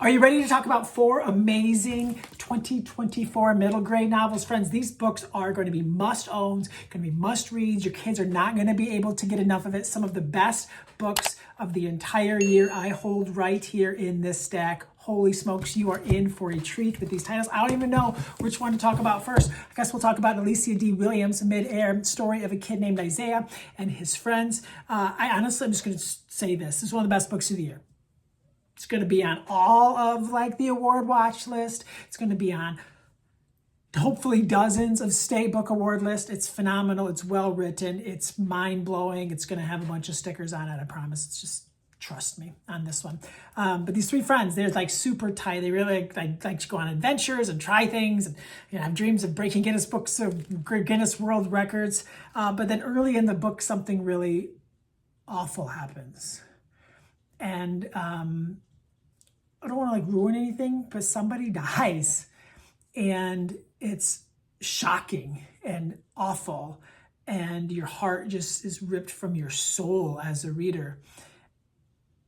Are you ready to talk about 4 amazing 2024 middle grade novels? Friends, these books are going to be must-owns, going to be must-reads. Your kids are not going to be able to get enough of it. Some of the best books of the entire year I hold right here in this stack. Holy smokes, you are in for a treat with these titles. I don't even know which one to talk about first. I guess we'll talk about Alicia D. Williams' Midair, story of a kid named Isaiah and his friends. I'm just going to say this is one of the best books of the year. It's going to be on all of the award watch list. It's going to be on hopefully dozens of state book award lists. It's phenomenal. It's well written. It's mind blowing. It's going to have a bunch of stickers on it. I promise. It's just trust me on this one. But these 3 friends, they're super tight. They really like to go on adventures and try things and have dreams of breaking Guinness World Records. But then early in the book, something really awful happens. And I don't want to ruin anything, but somebody dies and it's shocking and awful. And your heart just is ripped from your soul as a reader.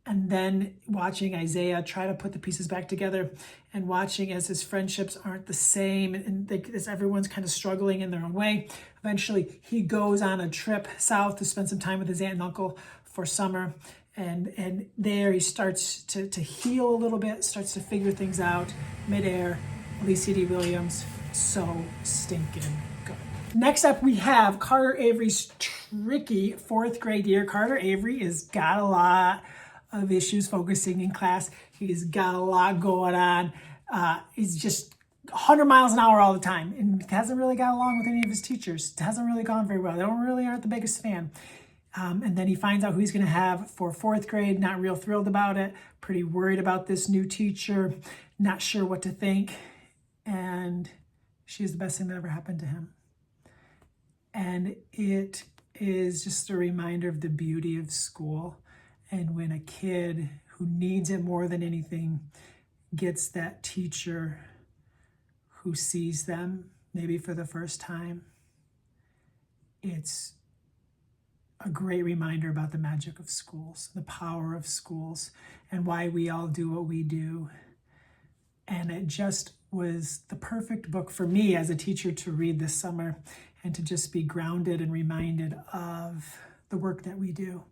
And then watching Isaiah try to put the pieces back together and watching as his friendships aren't the same and as everyone's kind of struggling in their own way. Eventually he goes on a trip south to spend some time with his aunt and uncle for summer. And there he starts to heal a little bit, starts to figure things out. Midair, Alicia D. Williams, so stinking good. Next up, we have Carter Avery's tricky 4th grade year. Carter Avery has got a lot of issues focusing in class. He's got a lot going on. He's just 100 miles an hour all the time and hasn't really got along with any of his teachers. It hasn't really gone very well. They aren't the biggest fan. And then he finds out who he's going to have for 4th grade, not real thrilled about it, pretty worried about this new teacher, not sure what to think. And she's the best thing that ever happened to him. And it is just a reminder of the beauty of school. And when a kid who needs it more than anything gets that teacher who sees them, maybe for the first time, it's a great reminder about the magic of schools, the power of schools, and why we all do what we do. And it just was the perfect book for me as a teacher to read this summer and to just be grounded and reminded of the work that we do.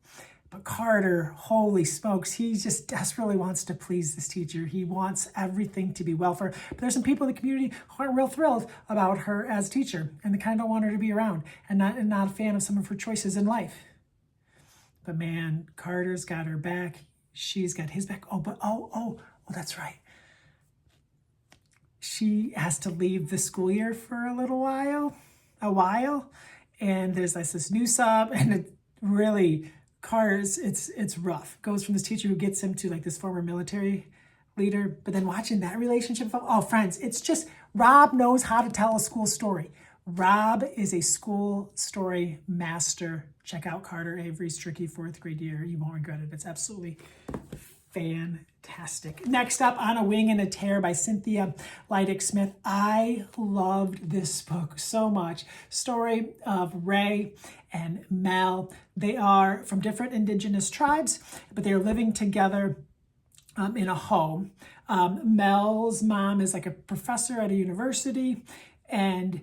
But Carter, holy smokes, he just desperately wants to please this teacher. He wants everything to be well for her. But there's some people in the community who aren't real thrilled about her as a teacher, and they kind of don't want her to be around and not a fan of some of her choices in life. But man, Carter's got her back. She's got his back. Oh, that's right. She has to leave the school year for a while. And there's this new sub, and it really... Carter's, it's rough. Goes from this teacher who gets him to this former military leader, but then watching that relationship. Oh, friends, it's just, Rob knows how to tell a school story. Rob is a school story master. Check out Carter Avery's tricky 4th grade year. You won't regret it. It's absolutely fantastic. Next up, On a Wing and a Tear by Cynthia Leidick Smith. I loved this book so much. Story of Ray and Mel. They are from different indigenous tribes, but they're living together in a home. Mel's mom is a professor at a university, and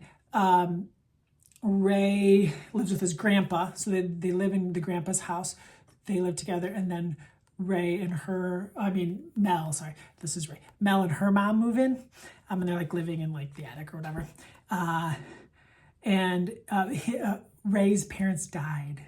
Ray lives with his grandpa. So they live in the grandpa's house. They live together, and then Mel and her mom move in, and they're living in the attic or whatever. Ray's parents died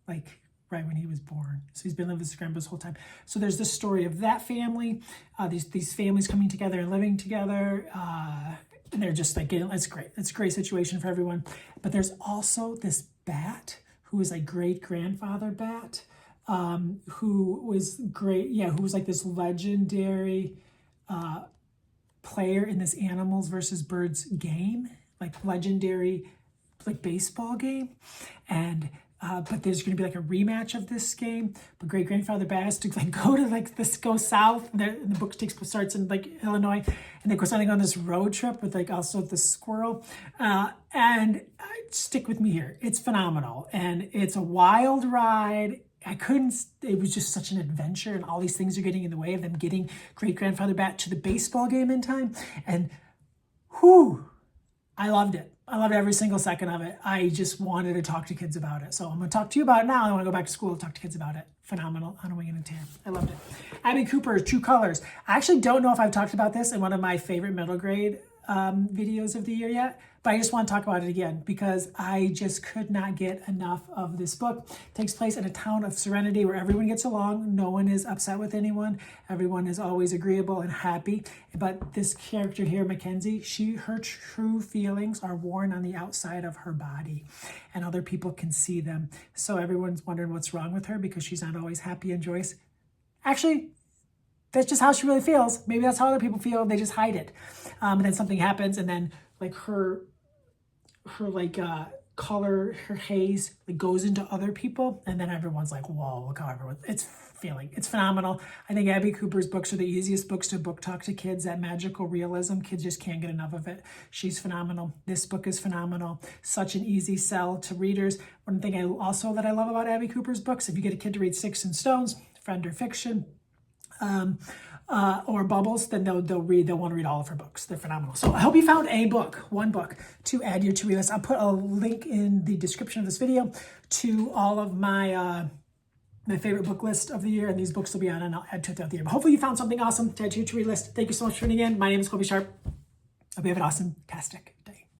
right when he was born. So he's been living with his grandpa this whole time. So there's this story of that family, these families coming together and living together. And they're just it's great. It's a great situation for everyone. But there's also this bat who is a great-grandfather bat, who was great. Yeah, who was this legendary player in this animals versus birds game, legendary baseball game. And but there's going to be a rematch of this game. But great-grandfather bat has to go south. The book starts in Illinois, and they go something on this road trip with also the squirrel. And stick with me here. It's phenomenal, and it's a wild ride. I couldn't, it was just such an adventure, and all these things are getting in the way of them getting great-grandfather back to the baseball game in time. And whew, I loved it. I loved every single second of it. I just wanted to talk to kids about it. So I'm going to talk to you about it now. I want to go back to school and talk to kids about it. Phenomenal on a wing and a tan. I loved it. Abby Cooper, True Colors. I actually don't know if I've talked about this in one of my favorite middle grade videos of the year yet, but I just want to talk about it again because I just could not get enough of this book. It takes place in a town of serenity where everyone gets along. No one is upset with anyone. Everyone is always agreeable and happy. But this character here, Mackenzie, her true feelings are worn on the outside of her body, and other people can see them. So everyone's wondering what's wrong with her because she's not always happy and joyous. Actually, that's just how she really feels. Maybe that's how other people feel. They just hide it. And then something happens, and then like her color, her haze, like goes into other people, and then everyone's like, whoa, look how everyone, it's feeling. It's phenomenal. I think Abby Cooper's books are the easiest books to book talk to kids. That magical realism, kids just can't get enough of it. She's phenomenal. This book is phenomenal. Such an easy sell to readers. One thing that I love about Abby Cooper's books, if you get a kid to read Sticks and Stones, Friend or Fiction, or Bubbles, then they'll want to read all of her books. They're phenomenal. So I hope you found one book to add your to-read list. I'll put a link in the description of this video to all of my my favorite book list of the year, and these books will be on, and I'll add to it throughout the year. But hopefully you found something awesome to add to your to-read list. Thank you so much for tuning in. My name is Colby Sharp. Hope you have an awesome, fantastic day.